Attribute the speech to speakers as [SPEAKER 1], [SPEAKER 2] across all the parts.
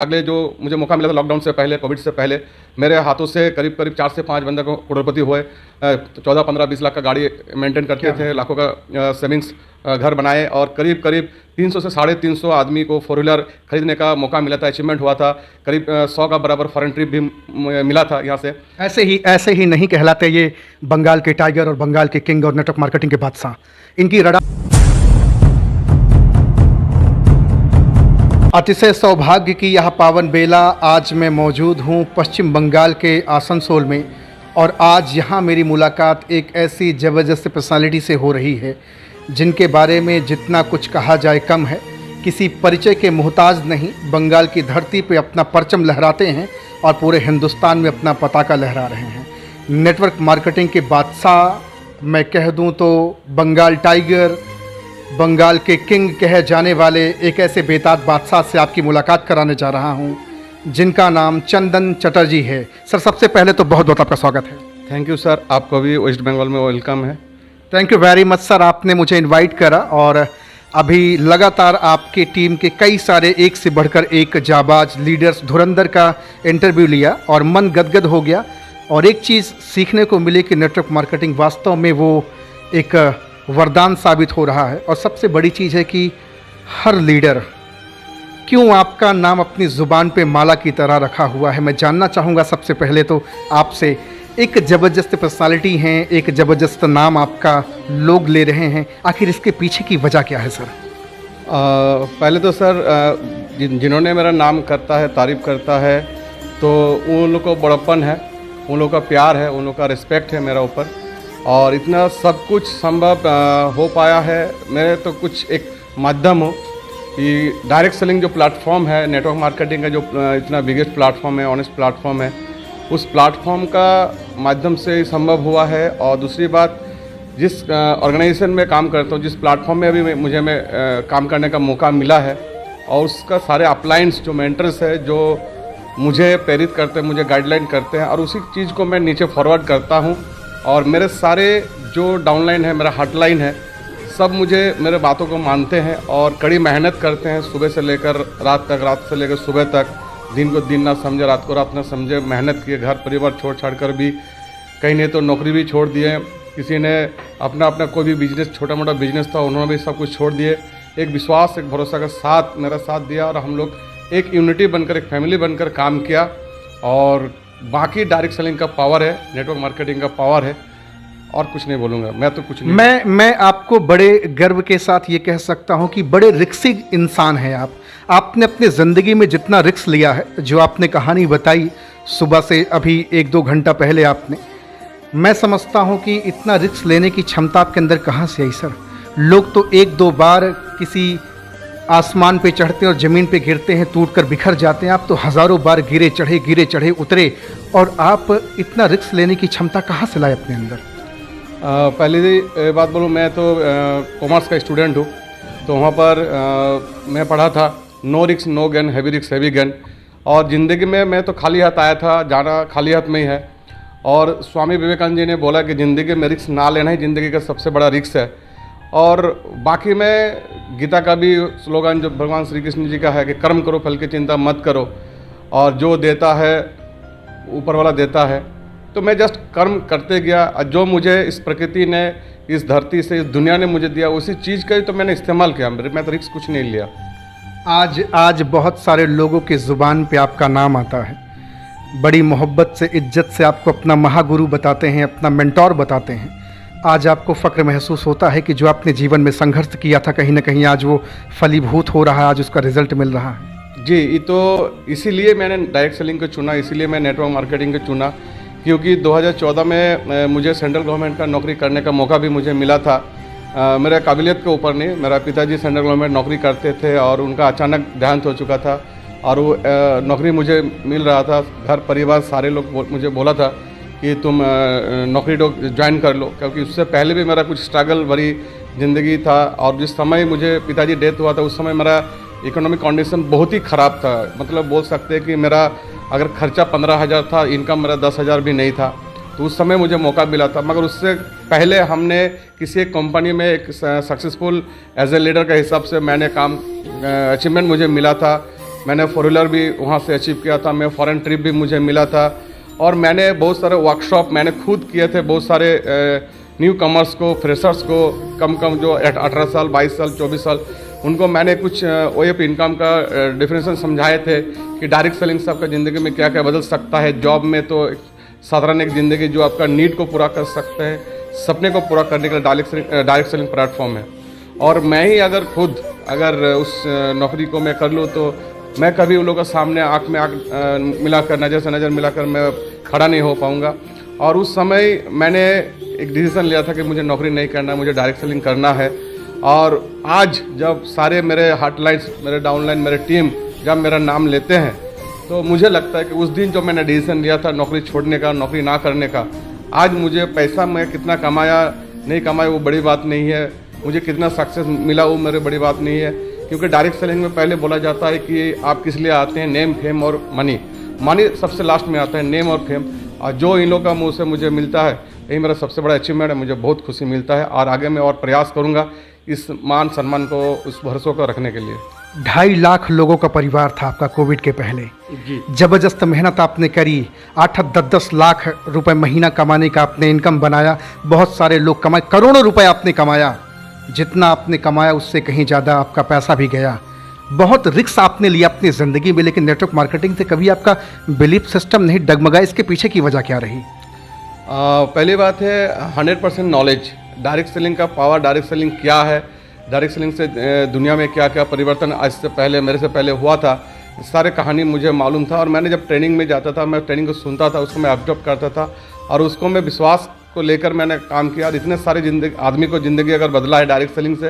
[SPEAKER 1] अगले जो मुझे मौका मिला था लॉकडाउन से पहले, कोविड से पहले, मेरे हाथों से करीब करीब 4 से 5 बंदे को करोड़पति हुए। 14, 15, 20 लाख का गाड़ी मेंटेन करते थे, लाखों का सेविंग्स घर बनाए और करीब करीब 300 से 350 आदमी को 4 व्हीलर खरीदने का मौका मिला था, अचीवमेंट हुआ था। करीब 100 का बराबर फॉरेन ट्रिप भी मिला था यहाँ से।
[SPEAKER 2] ऐसे ही नहीं कहलाते ये बंगाल के टाइगर और बंगाल के किंग और नेटवर्क मार्केटिंग के बादशाह। इनकी रडा अतिशय सौभाग्य की यह पावन बेला आज मैं मौजूद हूँ पश्चिम बंगाल के आसनसोल में, और आज यहाँ मेरी मुलाकात एक ऐसी ज़बरदस्त पर्सनालिटी से हो रही है जिनके बारे में जितना कुछ कहा जाए कम है। किसी परिचय के मोहताज नहीं, बंगाल की धरती पे अपना परचम लहराते हैं और पूरे हिंदुस्तान में अपना पताका लहरा रहे हैं। नेटवर्क मार्केटिंग के बादशाह मैं कह दूँ तो बंगाल टाइगर, बंगाल के किंग कहे जाने वाले एक ऐसे बेताज बादशाह से आपकी मुलाकात कराने जा रहा हूं जिनका नाम चंदन चटर्जी है। सर, सबसे पहले तो बहुत बहुत आपका स्वागत है।
[SPEAKER 1] थैंक यू सर, आपको भी वेस्ट बंगाल में वेलकम है।
[SPEAKER 2] Thank you very much sir, आपने मुझे इनवाइट करा और अभी लगातार आपकी टीम के कई सारे एक से बढ़कर एक जाबाज लीडर्स धुरंधर का इंटरव्यू लिया और मन गदगद हो गया। और एक चीज़ सीखने को मिली कि नेटवर्क मार्केटिंग वास्तव में वो एक वरदान साबित हो रहा है। और सबसे बड़ी चीज़ है कि हर लीडर क्यों आपका नाम अपनी ज़ुबान पे माला की तरह रखा हुआ है। मैं जानना चाहूँगा सबसे पहले तो आपसे, एक ज़बरदस्त पर्सनालिटी हैं, एक ज़बरदस्त नाम आपका लोग ले रहे हैं, आखिर इसके पीछे की वजह क्या है सर?
[SPEAKER 1] पहले तो सर जिन्होंने मेरा नाम करता है, तारीफ़ करता है, तो उन लोग को बड़प्पन है, उन लोग का प्यार है, उन लोग का रिस्पेक्ट है मेरा ऊपर। और इतना सब कुछ संभव हो पाया है। मैं तो कुछ एक माध्यम हूँ कि डायरेक्ट सेलिंग जो प्लेटफॉर्म है नेटवर्क मार्केटिंग का, जो इतना बिगेस्ट प्लेटफॉर्म है, ऑनेस्ट प्लेटफॉर्म है, उस प्लेटफॉर्म का माध्यम से संभव हुआ है। और दूसरी बात, जिस ऑर्गेनाइजेशन में काम करता हूँ, जिस प्लेटफॉर्म में अभी मुझे काम करने का मौका मिला है, और उसका सारे अपलाइंस जो मेंटर्स है, जो मुझे प्रेरित करते हैं, मुझे गाइडलाइन करते हैं, और उसी चीज़ को मैं नीचे फॉरवर्ड करता हूँ। और मेरे सारे जो डाउनलाइन है, मेरा हॉटलाइन है, सब मुझे मेरे बातों को मानते हैं और कड़ी मेहनत करते हैं, सुबह से लेकर रात तक, रात से लेकर सुबह तक। दिन को दिन ना समझे, रात को रात ना समझे, मेहनत किए, घर परिवार छोड़ छाड़ कर भी, कहीं ने तो नौकरी भी छोड़ दिए, किसी ने अपना अपना कोई भी बिजनेस, छोटा मोटा बिजनेस था, उन्होंने भी सब कुछ छोड़ दिए। एक विश्वास, एक भरोसा का साथ मेरा साथ दिया, और हम लोग एक यूनिटी बनकर, एक फैमिली बनकर काम किया। और बाकी डायरेक्ट सेलिंग का पावर है, नेटवर्क मार्केटिंग का पावर है, और कुछ नहीं बोलूँगा मैं तो, कुछ नहीं।
[SPEAKER 2] मैं आपको बड़े गर्व के साथ ये कह सकता हूँ कि बड़े रिक्सी इंसान हैं आप। आपने अपनी ज़िंदगी में जितना रिक्स लिया है, जो आपने कहानी बताई सुबह से अभी 1-2 घंटा पहले आपने, मैं समझता हूँ कि इतना रिक्स लेने की क्षमता आपके अंदर कहाँ से आई सर? लोग तो 1-2 बार किसी आसमान पे चढ़ते हैं और ज़मीन पे गिरते हैं, टूट कर बिखर जाते हैं। आप तो हज़ारों बार गिरे चढ़े उतरे, और आप इतना रिस्क लेने की क्षमता कहाँ से लाए अपने अंदर?
[SPEAKER 1] पहली बात बोलूँ, मैं तो कॉमर्स का स्टूडेंट हूँ, तो वहाँ पर मैं पढ़ा था no risk no gain, heavy risk heavy gain. और ज़िंदगी में मैं तो खाली हाथ आया था, जाना खाली हाथ में ही है। और स्वामी विवेकानंद जी ने बोला कि ज़िंदगी में रिस्क ना लेना ही ज़िंदगी का सबसे बड़ा रिस्क है। और बाकी में गीता का भी स्लोगन जो भगवान श्री कृष्ण जी का है कि कर्म करो, फल की चिंता मत करो, और जो देता है ऊपर वाला देता है। तो मैं जस्ट कर्म करते गया, और जो मुझे इस प्रकृति ने, इस धरती से, इस दुनिया ने मुझे दिया, उसी चीज़ का ही तो मैंने इस्तेमाल किया। मैं तो रिस्क कुछ नहीं लिया।
[SPEAKER 2] आज बहुत सारे लोगों की ज़ुबान पे आपका नाम आता है, बड़ी मोहब्बत से, इज्जत से आपको अपना महागुरु बताते हैं, अपना मेंटोर बताते हैं। आज आपको फ़ख्र महसूस होता है कि जो आपने जीवन में संघर्ष किया था, कहीं ना कहीं आज वो फलीभूत हो रहा है, आज उसका रिजल्ट मिल रहा है?
[SPEAKER 1] जी, ये तो इसीलिए मैंने डायरेक्ट सेलिंग को चुना, इसीलिए मैं नेटवर्क मार्केटिंग को चुना, क्योंकि 2014 में मुझे सेंट्रल गवर्नमेंट का नौकरी करने का मौका भी मुझे मिला था। मेरा काबिलियत के ऊपर नहीं, मेरा पिताजी सेंट्रल गवर्नमेंट नौकरी करते थे और उनका अचानक देहांत हो चुका था, और वो नौकरी मुझे मिल रहा था। घर परिवार सारे लोग मुझे बोला था कि तुम नौकरी ज्वाइन कर लो, क्योंकि उससे पहले भी मेरा कुछ स्ट्रगल भरी ज़िंदगी था। और जिस समय मुझे पिताजी डेथ हुआ था, उस समय मेरा इकोनॉमिक कंडीशन बहुत ही ख़राब था। मतलब बोल सकते हैं कि मेरा अगर खर्चा 15,000 था, इनकम मेरा 10,000 भी नहीं था। तो उस समय मुझे मौका मिला था, मगर उससे पहले हमने किसी एक कंपनी में एक सक्सेसफुल एज ए लीडर के हिसाब से मैंने काम, अचीवमेंट मुझे मिला था। मैंने 4 व्हीलर भी वहाँ से अचीव किया था, मैं फॉरेन ट्रिप भी मुझे मिला था, और मैंने बहुत सारे वर्कशॉप मैंने खुद किए थे। बहुत सारे न्यू कमर्स को, फ्रेशर्स को, कम जो 18 साल, 22 साल, 24 साल, उनको मैंने कुछ OAP इनकम का डिफरेंशियल समझाए थे कि डायरेक्ट सेलिंग से आपका ज़िंदगी में क्या क्या बदल सकता है। जॉब में तो साधारण एक ज़िंदगी जो आपका नीड को पूरा कर सकते हैं, सपने को पूरा करने के लिए डायरेक्ट सेलिंग प्लेटफॉर्म है। और मैं ही अगर खुद उस नौकरी को मैं कर लूँ तो मैं कभी उन लोगों के सामने आँख में आँख मिलाकर, नज़र से नज़र मिलाकर मैं खड़ा नहीं हो पाऊँगा। और उस समय मैंने एक डिसीज़न लिया था कि मुझे नौकरी नहीं करना, मुझे डायरेक्ट सेलिंग करना है। और आज जब सारे मेरे हॉटलाइंस, मेरे डाउनलाइन, मेरे टीम जब मेरा नाम लेते हैं तो मुझे लगता है कि उस दिन जो मैंने डिसीज़न लिया था नौकरी छोड़ने का, नौकरी ना करने का, आज मुझे पैसा मैं कितना कमाया नहीं कमाया वो बड़ी बात नहीं है, मुझे कितना सक्सेस मिला वो मेरी बड़ी बात नहीं है। क्योंकि डायरेक्ट सेलिंग में पहले बोला जाता है कि आप किस लिए आते हैं, नेम, फेम और मनी। मनी सबसे लास्ट में आता है, नेम और फेम। और जो इन लोगों का मुँह से मुझे मिलता है यही मेरा सबसे बड़ा अचीवमेंट है। मुझे बहुत खुशी मिलता है और आगे मैं और प्रयास करूँगा इस मान सम्मान को, उस भरोसों को रखने के लिए।
[SPEAKER 2] 2.5 लाख लोगों का परिवार था आपका कोविड के पहले।
[SPEAKER 1] जी,
[SPEAKER 2] ज़बरदस्त मेहनत आपने करी, 8-10 लाख रुपए महीना कमाने का आपने इनकम बनाया। बहुत सारे लोग कमाए, करोड़ों रुपए आपने कमाया। जितना आपने कमाया उससे कहीं ज़्यादा आपका पैसा भी गया। बहुत रिस्क आपने लिया अपनी ज़िंदगी में, लेकिन नेटवर्क मार्केटिंग से कभी आपका बिलीफ सिस्टम नहीं डगमगा। इसके पीछे की वजह क्या रही?
[SPEAKER 1] पहली बात है 100% नॉलेज। डायरेक्ट सेलिंग का पावर, डायरेक्ट सेलिंग क्या है, डायरेक्ट सेलिंग से दुनिया में क्या क्या परिवर्तन आज से पहले, मेरे से पहले हुआ था, सारे कहानी मुझे मालूम था। और मैंने जब ट्रेनिंग में जाता था, मैं ट्रेनिंग को सुनता था, उसको मैं ऑब्जर्व करता था और उसको मैं विश्वास को लेकर मैंने काम किया। और इतने सारे आदमी को ज़िंदगी अगर बदला है डायरेक्ट सेलिंग से,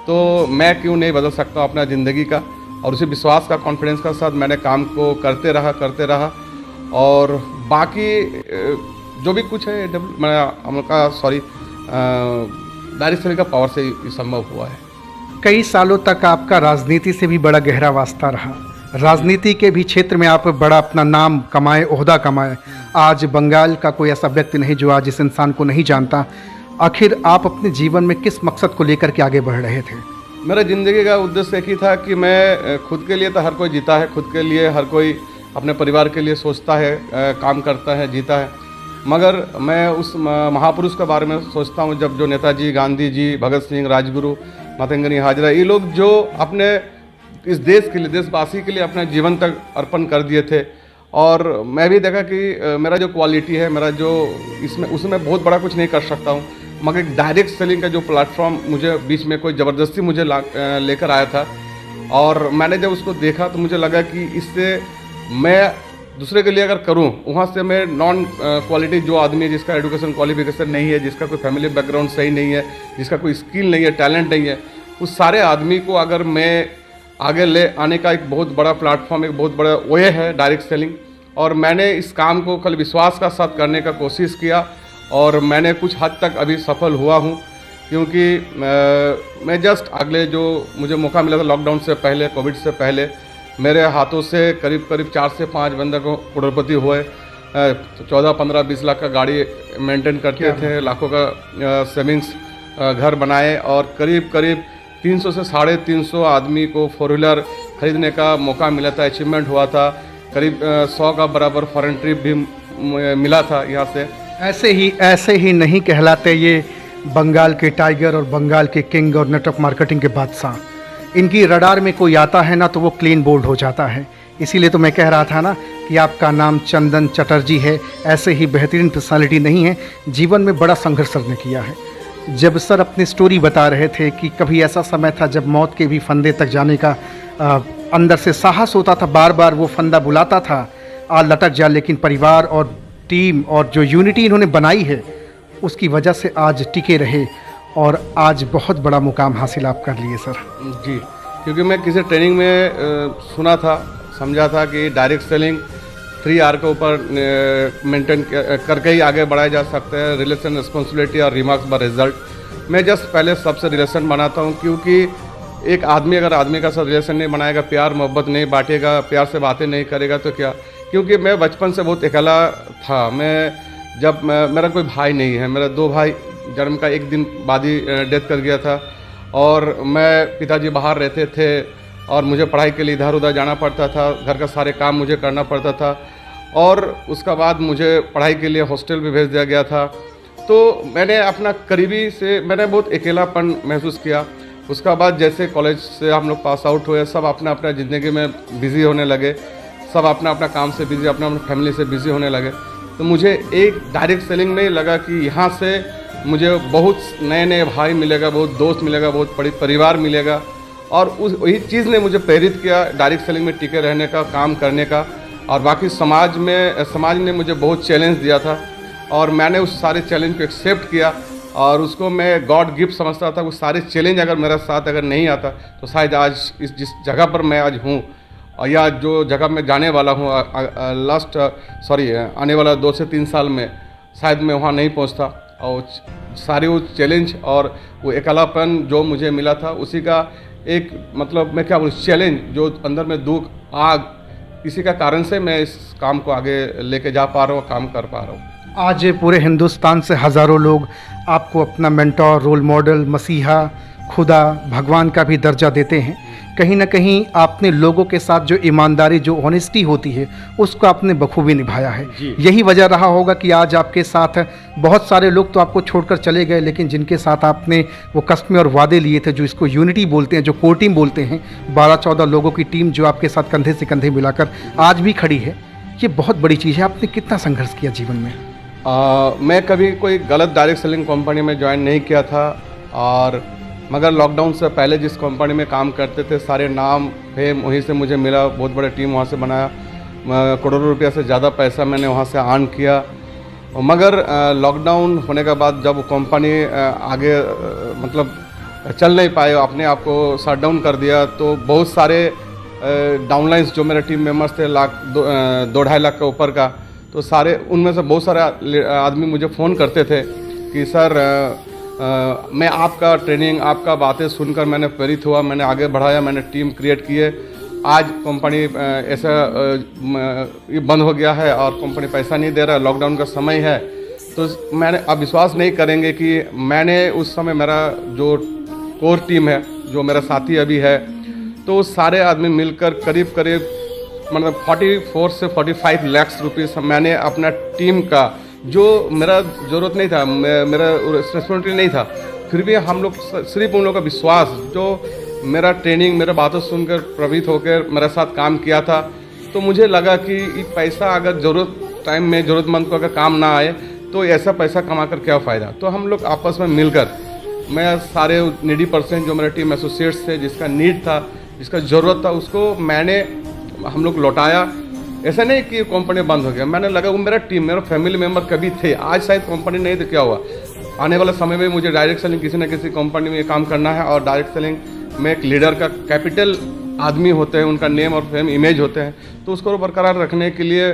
[SPEAKER 1] तो मैं क्यों नहीं बदल सकता हूँ अपना ज़िंदगी का। और उसी विश्वास का, कॉन्फिडेंस का साथ मैंने काम को करते रहा। और बाकी जो भी कुछ है डायरेक्ट सेलिंग का पावर से ही संभव हुआ है।
[SPEAKER 2] कई सालों तक आपका राजनीति से भी बड़ा गहरा वास्ता रहा। राजनीति के भी क्षेत्र में आप बड़ा अपना नाम कमाए, ओहदा कमाए। आज बंगाल का कोई ऐसा व्यक्ति नहीं जो आज इस इंसान को नहीं जानता। आखिर आप अपने जीवन में किस मकसद को लेकर के आगे बढ़ रहे थे?
[SPEAKER 1] मेरा ज़िंदगी का उद्देश्य एक ही था कि मैं खुद के लिए, तो हर कोई जीता है, खुद के लिए हर कोई अपने परिवार के लिए सोचता है, काम करता है, जीता है। मगर मैं उस महापुरुष के बारे में सोचता हूँ जब जो नेताजी, गांधी जी, भगत सिंह, राजगुरु, मातंगनी हाजरा, ये लोग जो अपने इस देश के लिए, देशवासी के लिए अपना जीवन तक अर्पण कर दिए थे। और मैं भी देखा कि मेरा जो क्वालिटी है, मेरा जो उसमें बहुत बड़ा कुछ नहीं कर सकता हूँ, मगर डायरेक्ट सेलिंग का जो प्लेटफॉर्म मुझे बीच में कोई ज़बरदस्ती मुझे लेकर आया था। और मैंने जब उसको देखा तो मुझे लगा कि इससे मैं दूसरे के लिए अगर करूं, वहाँ से मैं नॉन क्वालिटी जो आदमी है, जिसका एजुकेशन क्वालिफिकेशन नहीं है, जिसका कोई फैमिली बैकग्राउंड सही नहीं है, जिसका कोई स्किल नहीं है, टैलेंट नहीं है, उस सारे आदमी को अगर मैं आगे ले आने का एक बहुत बड़ा प्लेटफॉर्म, एक बहुत बड़ा वे है डायरेक्ट सेलिंग। और मैंने इस काम को कल विश्वास का साथ करने का कोशिश किया और मैंने कुछ हद तक अभी सफल हुआ हूँ। क्योंकि मैं जस्ट अगले जो मुझे मौका मिला था लॉकडाउन से पहले, कोविड से पहले, मेरे हाथों से करीब 4 से 5 बंदे को करोड़पति हुए। 14, 15, 20 लाख का गाड़ी मेंटेन करते थे, लाखों का सेविंग्स घर बनाए और करीब 300 से 350 आदमी को 4 व्हीलर खरीदने का मौका मिला था, अचीवमेंट हुआ था। करीब 100 का बराबर फॉरेन ट्रिप भी मिला था यहाँ से।
[SPEAKER 2] ऐसे ही नहीं कहलाते ये बंगाल के टाइगर और बंगाल के किंग और नेटवर्क मार्केटिंग के बादशाह। इनकी रडार में कोई आता है ना तो वो क्लीन बोल्ड हो जाता है। इसीलिए तो मैं कह रहा था ना कि आपका नाम चंदन चटर्जी है। ऐसे ही बेहतरीन पर्सनालिटी नहीं है, जीवन में बड़ा संघर्ष सर ने किया है। जब सर अपनी स्टोरी बता रहे थे कि कभी ऐसा समय था जब मौत के भी फंदे तक जाने का अंदर से साहस होता था, बार बार वो फंदा बुलाता था आ लटक जा, लेकिन परिवार और टीम और जो यूनिटी इन्होंने बनाई है उसकी वजह से आज टिके रहे और आज बहुत बड़ा मुकाम हासिल आप कर लिए सर।
[SPEAKER 1] जी, क्योंकि मैं किसी ट्रेनिंग में सुना था, समझा था कि डायरेक्ट सेलिंग 3R के ऊपर मेंटेन करके ही आगे बढ़ाया जा सकता है, रिलेशन, रिस्पॉन्सिबिलिटी और रिमार्क्स बाय रिजल्ट। मैं जस्ट पहले सबसे रिलेशन बनाता हूँ, क्योंकि एक आदमी अगर आदमी का साथ रिलेशन नहीं बनाएगा, प्यार मोहब्बत नहीं बांटेगा, प्यार से बातें नहीं करेगा तो क्या। क्योंकि मैं बचपन से बहुत अकेला था। मेरा कोई भाई नहीं है, मेरा 2 भाई जन्म का 1 दिन बाद ही डेथ कर गया था। और मैं पिताजी बाहर रहते थे और मुझे पढ़ाई के लिए इधर उधर जाना पड़ता था, घर का सारे काम मुझे करना पड़ता था। और उसका बाद मुझे पढ़ाई के लिए हॉस्टल भी भेज दिया गया था। तो मैंने अपना करीबी से मैंने बहुत अकेलापन महसूस किया। उसका बाद जैसे कॉलेज से हम लोग पास आउट हुए, सब अपना अपना ज़िंदगी में बिज़ी होने लगे, सब अपना अपना काम से बिज़ी, अपना अपना फैमिली से बिज़ी होने लगे। तो मुझे एक डायरेक्ट सेलिंग में लगा कि यहाँ से मुझे बहुत नए नए भाई मिलेगा, बहुत दोस्त मिलेगा, बहुत बड़ी परिवार मिलेगा। और उस वही चीज़ ने मुझे प्रेरित किया डायरेक्ट सेलिंग में टिके रहने का, काम करने का। और बाकी समाज ने मुझे बहुत चैलेंज दिया था और मैंने उस सारे चैलेंज को एक्सेप्ट किया और उसको मैं गॉड गिफ्ट समझता था। वो सारे चैलेंज अगर मेरा साथ अगर नहीं आता तो शायद आज इस जिस जगह पर मैं आज हूँ और या जो जगह मैं जाने वाला हूँ आने वाला 2 से 3 साल में शायद मैं वहाँ नहीं पहुँचता। और सारे वो चैलेंज और वो अकेलापन जो मुझे मिला था उसी का एक मतलब मैं क्या बोलूँ चैलेंज, जो अंदर में दुख आग, इसी का कारण से मैं इस काम को आगे लेके जा पा रहा हूँ, काम कर पा रहा हूँ।
[SPEAKER 2] आज पूरे हिंदुस्तान से हज़ारों लोग आपको अपना मेंटोर, रोल मॉडल, मसीहा, खुदा, भगवान का भी दर्जा देते हैं। कहीं ना कहीं आपने लोगों के साथ जो ईमानदारी, जो ऑनेस्टी होती है, उसको आपने बखूबी निभाया है। यही वजह रहा होगा कि आज आपके साथ बहुत सारे लोग तो आपको छोड़कर चले गए, लेकिन जिनके साथ आपने वो कस्में और वादे लिए थे, जो इसको यूनिटी बोलते हैं, जो कोर टीम बोलते हैं, 12-14 लोगों की टीम जो आपके साथ कंधे से कंधे मिलाकर आज भी खड़ी है, ये बहुत बड़ी चीज़ है। आपने कितना संघर्ष किया जीवन में?
[SPEAKER 1] मैं कभी कोई गलत डायरेक्ट सेलिंग कंपनी में ज्वाइन नहीं किया था, और मगर लॉकडाउन से पहले जिस कंपनी में काम करते थे सारे नाम फेम वहीं से मुझे मिला, बहुत बड़े टीम वहाँ से बनाया, करोड़ों रुपया से ज़्यादा पैसा मैंने वहाँ से अर्न किया। मगर लॉकडाउन होने के बाद जब कंपनी आगे मतलब चल नहीं पाए, अपने आप को शट डाउन कर दिया, तो बहुत सारे डाउनलाइंस जो मेरे टीम मेंबर्स थे 2-2.5 लाख के ऊपर का, तो सारे उनमें से बहुत सारे आदमी मुझे फ़ोन करते थे कि सर मैं आपका ट्रेनिंग, आपका बातें सुनकर मैंने प्रेरित हुआ, मैंने आगे बढ़ाया, मैंने टीम क्रिएट किए। आज कंपनी ऐसा ये बंद हो गया है और कंपनी पैसा नहीं दे रहा, लॉकडाउन का समय है। तो मैंने आप विश्वास नहीं करेंगे कि मैंने उस समय मेरा जो कोर टीम है, जो मेरा साथी अभी है, तो सारे आदमी मिलकर करीब करीब मतलब 44 से 45 लाख रुपीस मैंने अपना टीम का, जो मेरा ज़रूरत नहीं था, मेरा रिस्पॉन्सिबिलिटी नहीं था, फिर भी हम लोग सिर्फ उन लोगों का विश्वास, जो मेरा ट्रेनिंग, मेरा बातों सुनकर प्रभावित होकर मेरे साथ काम किया था, तो मुझे लगा कि ये पैसा अगर ज़रूरत टाइम में ज़रूरतमंद को अगर काम ना आए तो ऐसा पैसा कमा कर क्या फ़ायदा। तो हम लोग आपस में मिलकर, मैं सारे नीडी पर्सन जो मेरे टीम एसोसिएट्स थे, जिसका नीड था, जिसका ज़रूरत था, उसको हम लोग लौटाया। ऐसा नहीं कि कंपनी बंद हो गया, मैंने लगा वो मेरा टीम, मेरा फैमिली मेम्बर कभी थे, आज शायद कंपनी नहीं तो क्या हुआ। आने वाले समय में मुझे डायरेक्ट सेलिंग किसी न किसी कंपनी में काम करना है, और डायरेक्ट सेलिंग में एक लीडर का कैपिटल आदमी होते हैं, उनका नेम और फेम इमेज होते हैं, तो उसको बरकरार रखने के लिए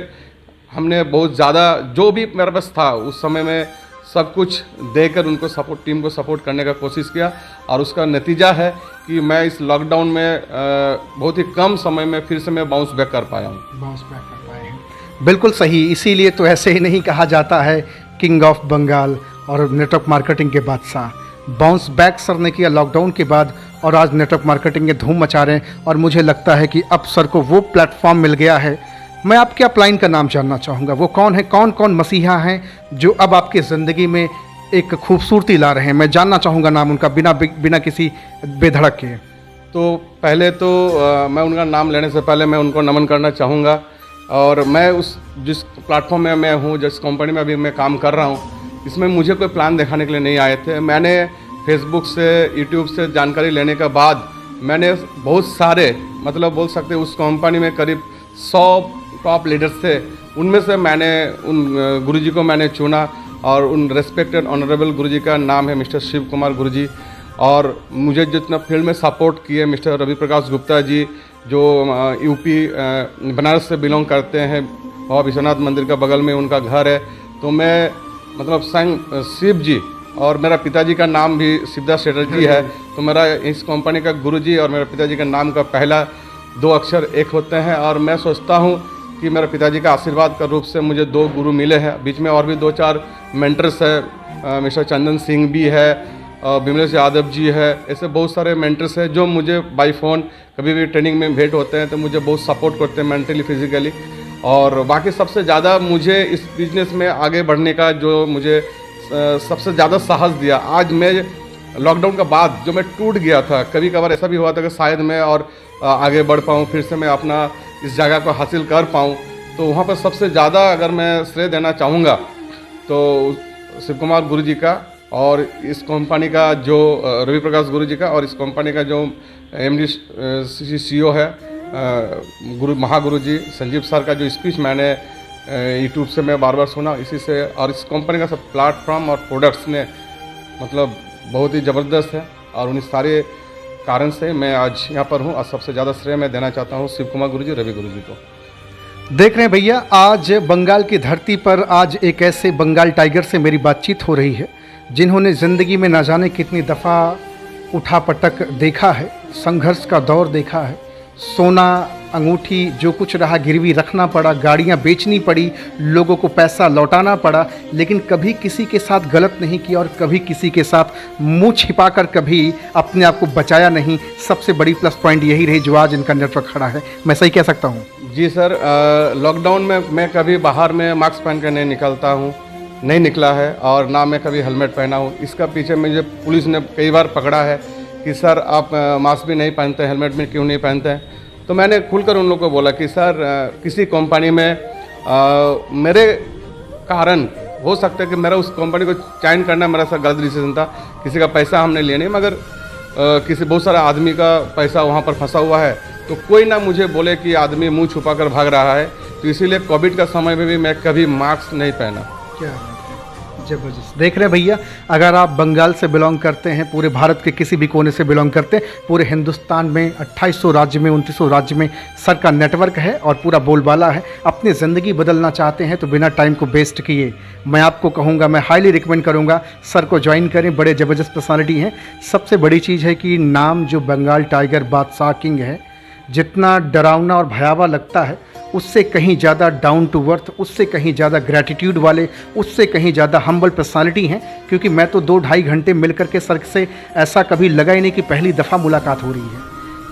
[SPEAKER 1] हमने बहुत ज़्यादा जो भी मेरे पास था उस समय में सब कुछ देकर उनको सपोर्ट, टीम को सपोर्ट करने का कोशिश किया। और उसका नतीजा है कि मैं इस लॉकडाउन में बहुत ही कम समय में फिर से मैं बाउंस बैक कर पाया हूँ।
[SPEAKER 2] बाउंस बैक कर पाए हैं, बिल्कुल सही। इसीलिए तो ऐसे ही नहीं कहा जाता है किंग ऑफ बंगाल और नेटवर्क मार्केटिंग के बादशाह। बाउंस बैक सर ने किया लॉकडाउन के बाद, और आज नेटवर्क मार्केटिंग के धूम मचा रहे हैं, और मुझे लगता है कि अब सर को वो प्लेटफॉर्म मिल गया है। मैं आपके अपलाइन का नाम जानना चाहूँगा, वो कौन है, कौन कौन मसीहा हैं जो अब आपकी ज़िंदगी में एक खूबसूरती ला रहे हैं? मैं जानना चाहूँगा नाम उनका बिना किसी बेधड़क के।
[SPEAKER 1] तो पहले तो मैं उनका नाम लेने से पहले मैं उनको नमन करना चाहूँगा। और मैं जिस प्लेटफॉर्म में मैं हूँ, जिस कंपनी में अभी मैं काम कर रहा हूँ, इसमें मुझे कोई प्लान दिखाने के लिए नहीं आए थे। मैंने फेसबुक से, यूट्यूब से जानकारी लेने के बाद मैंने बहुत सारे, मतलब बोल सकते उस कंपनी में करीब 100 टॉप लीडर्स थे, उनमें से मैंने उन गुरुजी को मैंने चुना, और उन रेस्पेक्टेड ऑनरेबल गुरुजी का नाम है मिस्टर शिव कुमार गुरुजी। और मुझे जितना फील्ड में सपोर्ट किए मिस्टर रवि प्रकाश गुप्ता जी, जो यूपी बनारस से बिलोंग करते हैं, बाबा विश्वनाथ मंदिर का बगल में उनका घर है। तो मैं मतलब संग शिव जी, और मेरा पिताजी का नाम भी शिवदास चटर्जी है, तो मेरा इस कंपनी का गुरुजी और मेरे पिताजी का नाम का पहला 2 अक्षर एक होते हैं। और मैं सोचता हूँ कि मेरे पिताजी का आशीर्वाद का रूप से मुझे 2 गुरु मिले हैं, बीच में और भी 2-4 मेंटर्स है, मिस्टर चंदन सिंह भी है, बिमलेश यादव जी है, ऐसे बहुत सारे मेंटर्स हैं जो मुझे बाई फ़ोन कभी भी ट्रेनिंग में भेंट होते हैं तो मुझे बहुत सपोर्ट करते हैं मेंटली फिजिकली। और बाकी सबसे ज़्यादा मुझे इस बिज़नेस में आगे बढ़ने का जो मुझे सबसे ज़्यादा साहस दिया, आज मैं लॉकडाउन के बाद जो मैं टूट गया था, कभी कभार ऐसा भी हुआ था कि शायद मैं और आगे बढ़ पाऊँ, फिर से मैं अपना इस जगह को हासिल कर पाऊँ, तो वहाँ पर सबसे ज़्यादा अगर मैं श्रेय देना चाहूँगा तो शिव कुमार गुरु जी का, और इस कंपनी का जो रवि प्रकाश गुरु जी का, और इस कंपनी का जो MD CEO है गुरु महागुरु जी संजीव सर का जो स्पीच मैंने यूट्यूब से मैं बार बार सुना, इसी से, और इस कंपनी का सब प्लेटफॉर्म और प्रोडक्ट्स ने मतलब बहुत ही ज़बरदस्त है, और उन सारे कारण से मैं आज यहाँ पर हूँ। और सबसे ज़्यादा श्रेय मैं देना चाहता हूँ शिव कुमार गुरु जी, रवि गुरु जी को।
[SPEAKER 2] देख रहे हैं भैया, आज बंगाल की धरती पर आज एक ऐसे बंगाल टाइगर से मेरी बातचीत हो रही है जिन्होंने ज़िंदगी में न जाने कितनी दफ़ा उठा पटक देखा है, संघर्ष का दौर देखा है, सोना अंगूठी जो कुछ रहा गिरवी रखना पड़ा, गाड़ियां बेचनी पड़ी, लोगों को पैसा लौटाना पड़ा, लेकिन कभी किसी के साथ गलत नहीं किया और कभी किसी के साथ मुंह छिपाकर कभी अपने आप को बचाया नहीं। सबसे बड़ी प्लस पॉइंट यही रही जो आज इनका नेटवर्क खड़ा है। मैं सही कह सकता हूँ?
[SPEAKER 1] जी सर, लॉकडाउन में मैं कभी बाहर में मास्क पहन कर नहीं निकलता हूँ, नहीं निकला है, और ना मैं कभी हेलमेट पहना हूँ। इसका पीछे मुझे पुलिस ने कई बार पकड़ा है कि सर आप मास्क भी नहीं पहनते, हेलमेट भी क्यों नहीं पहनते हैं। तो मैंने खुलकर उन लोगों को बोला कि सर किसी कंपनी में मेरे कारण हो सकता है कि मेरा उस कंपनी को ज्वाइन करना मेरा सर गलत डिसीजन था, किसी का पैसा हमने लिया नहीं, मगर किसी बहुत सारा आदमी का पैसा वहाँ पर फंसा हुआ है, तो कोई ना मुझे बोले कि आदमी मुंह छुपा कर भाग रहा है। तो इसीलिए कोविड का समय में भी मैं कभी मास्क नहीं पहना।
[SPEAKER 2] क्या जबरदस्त। देख रहे हैं भैया, अगर आप बंगाल से बिलोंग करते हैं, पूरे भारत के किसी भी कोने से बिलोंग करते हैं, पूरे हिंदुस्तान में 2800 राज्य में 2900 राज्य में सर का नेटवर्क है और पूरा बोलबाला है, अपनी ज़िंदगी बदलना चाहते हैं तो बिना टाइम को वेस्ट किए मैं आपको कहूँगा, मैं हाईली रिकमेंड करूँगा सर को ज्वाइन करें। बड़े ज़बरदस्त पर्सनालिटी हैं। सबसे बड़ी चीज़ है कि नाम जो बंगाल टाइगर बादशाह किंग है, जितना डरावना और भयावह लगता है उससे कहीं ज़्यादा डाउन टू अर्थ, उससे कहीं ज़्यादा ग्रैटिट्यूड वाले, उससे कहीं ज़्यादा हम्बल पर्सनालिटी हैं। क्योंकि मैं तो 2-2.5 घंटे मिल करके सर से ऐसा कभी लगा ही नहीं कि पहली दफ़ा मुलाकात हो रही है।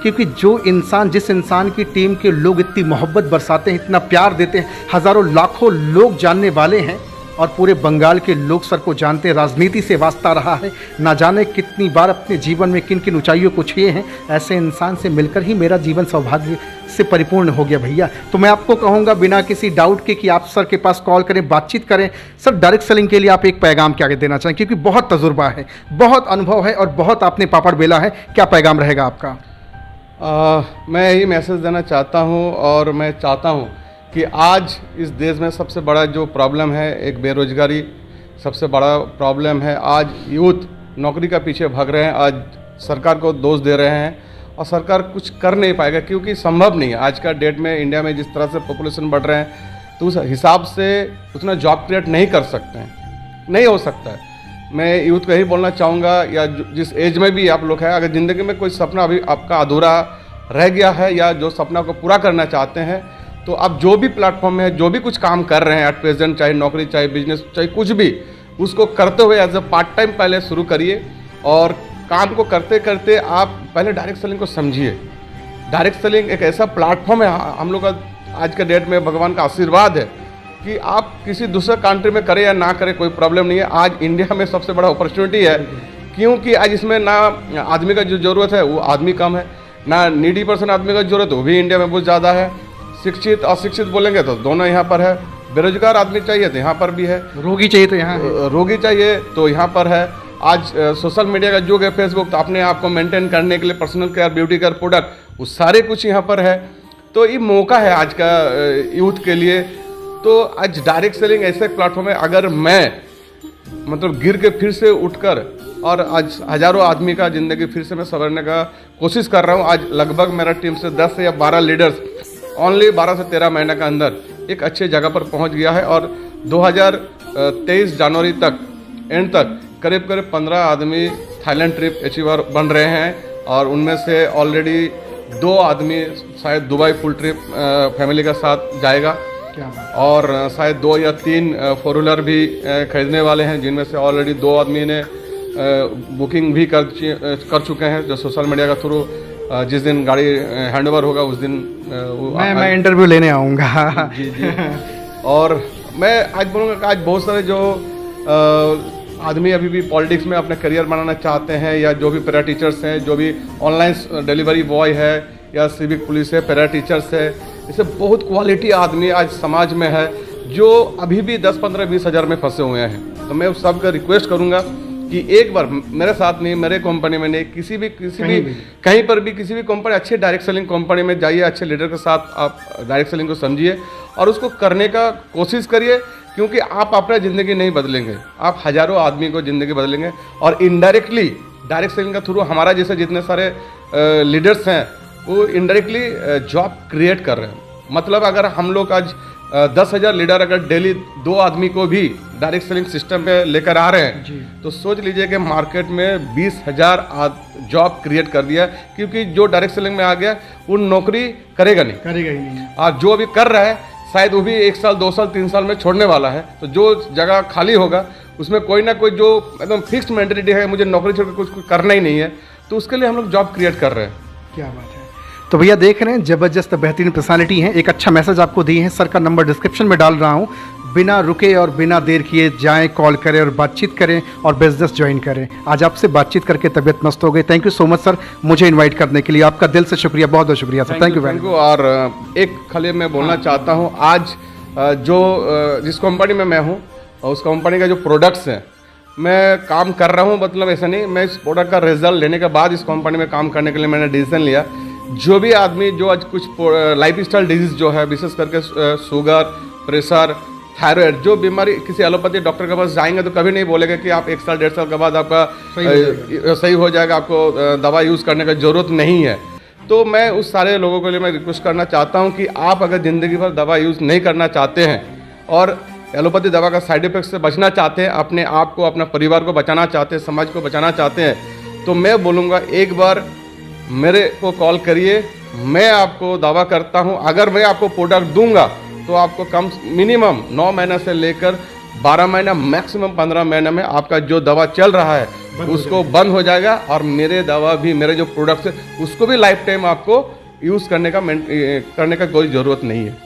[SPEAKER 2] क्योंकि जो इंसान, जिस इंसान की टीम के लोग इतनी मोहब्बत बरसाते हैं, इतना प्यार देते हैं, हज़ारों लाखों लोग जानने वाले हैं और पूरे बंगाल के लोग सर को जानते हैं, राजनीति से वास्ता रहा है, ना जाने कितनी बार अपने जीवन में किन किन ऊंचाइयों को छुए हैं। ऐसे इंसान से मिलकर ही मेरा जीवन सौभाग्य से परिपूर्ण हो गया भैया। तो मैं आपको कहूँगा बिना किसी डाउट के कि आप सर के पास कॉल करें, बातचीत करें। सर, डायरेक्ट सेलिंग के लिए आप एक पैगाम क्या देना चाहें? क्योंकि बहुत तजुर्बा है, बहुत अनुभव है और बहुत आपने पापड़ बेला है, क्या पैगाम रहेगा आपका?
[SPEAKER 1] मैं यही मैसेज देना चाहता हूँ, और मैं चाहता हूँ कि आज इस देश में सबसे बड़ा जो प्रॉब्लम है एक बेरोजगारी सबसे बड़ा प्रॉब्लम है। आज यूथ नौकरी का पीछे भाग रहे हैं, आज सरकार को दोष दे रहे हैं, और सरकार कुछ कर नहीं पाएगा क्योंकि संभव नहीं है। आज का डेट में इंडिया में जिस तरह से पॉपुलेशन बढ़ रहे हैं तो उस हिसाब से उतना जॉब क्रिएट नहीं कर सकते हैं, नहीं हो सकता है। मैं यूथ को यही बोलना चाहूँगा, या जिस एज में भी आप लोग हैं, अगर ज़िंदगी में कोई सपना अभी आपका अधूरा रह गया है या जो सपना को पूरा करना चाहते हैं, तो आप जो भी प्लेटफॉर्म में जो भी कुछ काम कर रहे हैं एट प्रेजेंट, चाहे नौकरी, चाहे बिजनेस, चाहे कुछ भी, उसको करते हुए एज ए पार्ट टाइम पहले शुरू करिए। और काम को करते करते आप पहले डायरेक्ट सेलिंग को समझिए। डायरेक्ट सेलिंग एक ऐसा प्लेटफॉर्म है, हम लोग का आज के डेट में भगवान का आशीर्वाद है कि आप किसी दूसरे कंट्री में करें या ना करें कोई प्रॉब्लम नहीं है। आज इंडिया में सबसे बड़ा अपॉर्चुनिटी है, क्योंकि आज इसमें ना आदमी का जो ज़रूरत है वो आदमी कम है, ना नीडी पर्सन आदमी का जरूरत वो भी इंडिया में बहुत ज़्यादा है। शिक्षित अशिक्षित बोलेंगे तो दोनों यहाँ पर है। बेरोजगार आदमी चाहिए तो यहाँ पर भी है,
[SPEAKER 2] रोगी चाहिए तो यहाँ है,
[SPEAKER 1] रोगी चाहिए तो यहाँ पर है। आज सोशल मीडिया का युग है, फेसबुक, तो अपने आप को मेंटेन करने के लिए personal care, beauty care product, वो सारे कुछ यहाँ पर है। तो ये मौका है आज का यूथ के लिए। तो आज डायरेक्ट सेलिंग ऐसे प्लेटफॉर्म है, अगर मैं मतलब गिर के फिर से उठकर और आज हज़ारों आदमी का ज़िंदगी फिर से मैं संवरने का कोशिश कर रहा हूँ। आज लगभग मेरा टीम से 10 या 12 लीडर्स ओनली 12 से 13 महीने का अंदर एक अच्छे जगह पर पहुँच गया है, और 2023 जनवरी तक एंड तक करीब 15 आदमी थाईलैंड ट्रिप अचीवर बन रहे हैं, और उनमें से ऑलरेडी 2 आदमी शायद दुबई फुल ट्रिप फैमिली के साथ जाएगा, और शायद 2 या 3 फोर व्हीलर भी खरीदने वाले हैं, जिनमें से ऑलरेडी 2 आदमी ने बुकिंग भी कर चुके हैं जो सोशल मीडिया के थ्रू। जिस दिन गाड़ी हैंडओवर होगा उस दिन
[SPEAKER 2] मैं इंटरव्यू लेने आऊँगा।
[SPEAKER 1] जी जी। और मैं आज बोलूँगा कि आज बहुत सारे जो आदमी अभी भी पॉलिटिक्स में अपना करियर बनाना चाहते हैं, या जो भी पैरा टीचर्स हैं, जो भी ऑनलाइन डिलीवरी बॉय है या सिविक पुलिस है, पैरा टीचर्स है, इससे बहुत क्वालिटी आदमी आज समाज में है जो अभी भी 10, 15, 20 हज़ार में फंसे हुए हैं। तो मैं उस सबका रिक्वेस्ट करूंगा कि एक बार मेरे साथ नहीं, मेरे कंपनी में नहीं, किसी भी कहीं पर भी किसी भी कंपनी, अच्छे डायरेक्ट सेलिंग कंपनी में जाइए, अच्छे लीडर के साथ आप डायरेक्ट सेलिंग को समझिए और उसको करने का कोशिश करिए, क्योंकि आप अपना ज़िंदगी नहीं बदलेंगे, आप हज़ारों आदमी को ज़िंदगी बदलेंगे। और इनडायरेक्टली डायरेक्ट सेलिंग के थ्रू हमारा जैसे जितने सारे लीडर्स हैं वो इनडायरेक्टली जॉब क्रिएट कर रहे हैं। मतलब अगर हम लोग आज 10,000 लीडर अगर डेली 2 आदमी को भी डायरेक्ट सेलिंग सिस्टम पे लेकर आ रहे हैं तो सोच लीजिए कि मार्केट में 20,000 जॉब क्रिएट कर दिया, क्योंकि जो डायरेक्ट सेलिंग में आ गया वो नौकरी करेगा ही नहीं। और जो अभी कर रहा है शायद वो भी 1 साल, 2 साल, 3 साल में छोड़ने वाला है। तो जो जगह खाली होगा उसमें कोई ना कोई जो एकदम फिक्स्ड मेंटेलिटी है, मुझे नौकरी छोड़ के कुछ करना ही नहीं है, तो उसके लिए हम लोग जॉब क्रिएट कर रहे हैं।
[SPEAKER 2] क्या बात है। तो भैया देख रहे हैं ज़बरदस्त बेहतरीन पर्सनालिटी हैं, एक अच्छा मैसेज आपको दिए हैं। सर का नंबर डिस्क्रिप्शन में डाल रहा हूं, बिना रुके और बिना देर किए जाएं, कॉल करें और बातचीत करें और बिजनेस ज्वाइन करें। आज आपसे बातचीत करके तबीयत मस्त हो गई। Thank you so much sir, मुझे इनवाइट करने के लिए आपका दिल से शुक्रिया, बहुत बहुत शुक्रिया sir. Thank you very much.
[SPEAKER 1] और एक खाली मैं बोलना चाहता हूँ, आज जो जिस कंपनी में मैं हूँ उस कंपनी का जो प्रोडक्ट्स हैं मैं काम कर रहा हूँ, मतलब ऐसा नहीं, मैं इस प्रोडक्ट का रिजल्ट लेने के बाद इस कंपनी में काम करने के लिए मैंने डिसीजन लिया। जो भी आदमी जो आज कुछ लाइफ स्टाइल डिजीज़ जो है, विशेष करके शुगर, प्रेशर, थायराइड, जो बीमारी, किसी एलोपैथी डॉक्टर के पास जाएंगे तो कभी नहीं बोलेगा कि आप 1 साल 1.5 साल के बाद आपका सही हो जाएगा, आपको दवा यूज़ करने की ज़रूरत नहीं है। तो मैं उस सारे लोगों के लिए मैं रिक्वेस्ट करना चाहता हूं कि आप अगर ज़िंदगी भर दवा यूज़ नहीं करना चाहते हैं और एलोपैथी दवा का साइड इफेक्ट से बचना चाहते हैं, अपने आप को, अपना परिवार को बचाना चाहते हैं, समाज को बचाना चाहते हैं, तो मैं बोलूँगा एक बार मेरे को कॉल करिए। मैं आपको दावा करता हूं, अगर मैं आपको प्रोडक्ट दूंगा तो आपको कम मिनिमम 9 महीने से लेकर 12 महीना, मैक्सिमम 15 महीने में आपका जो दवा चल रहा है उसको बंद हो जाएगा। और मेरे दवा भी, मेरे जो प्रोडक्ट्स है उसको भी लाइफ टाइम आपको यूज़ करने का कोई ज़रूरत नहीं है।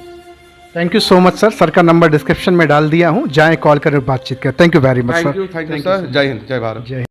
[SPEAKER 2] Thank you so much sir. Sir का नंबर डिस्क्रिप्शन में डाल दिया हूँ, जाएँ कॉल करें, बातचीत करें। Thank you very much sir.
[SPEAKER 1] Thank you sir. जय हिंद, जय भारत।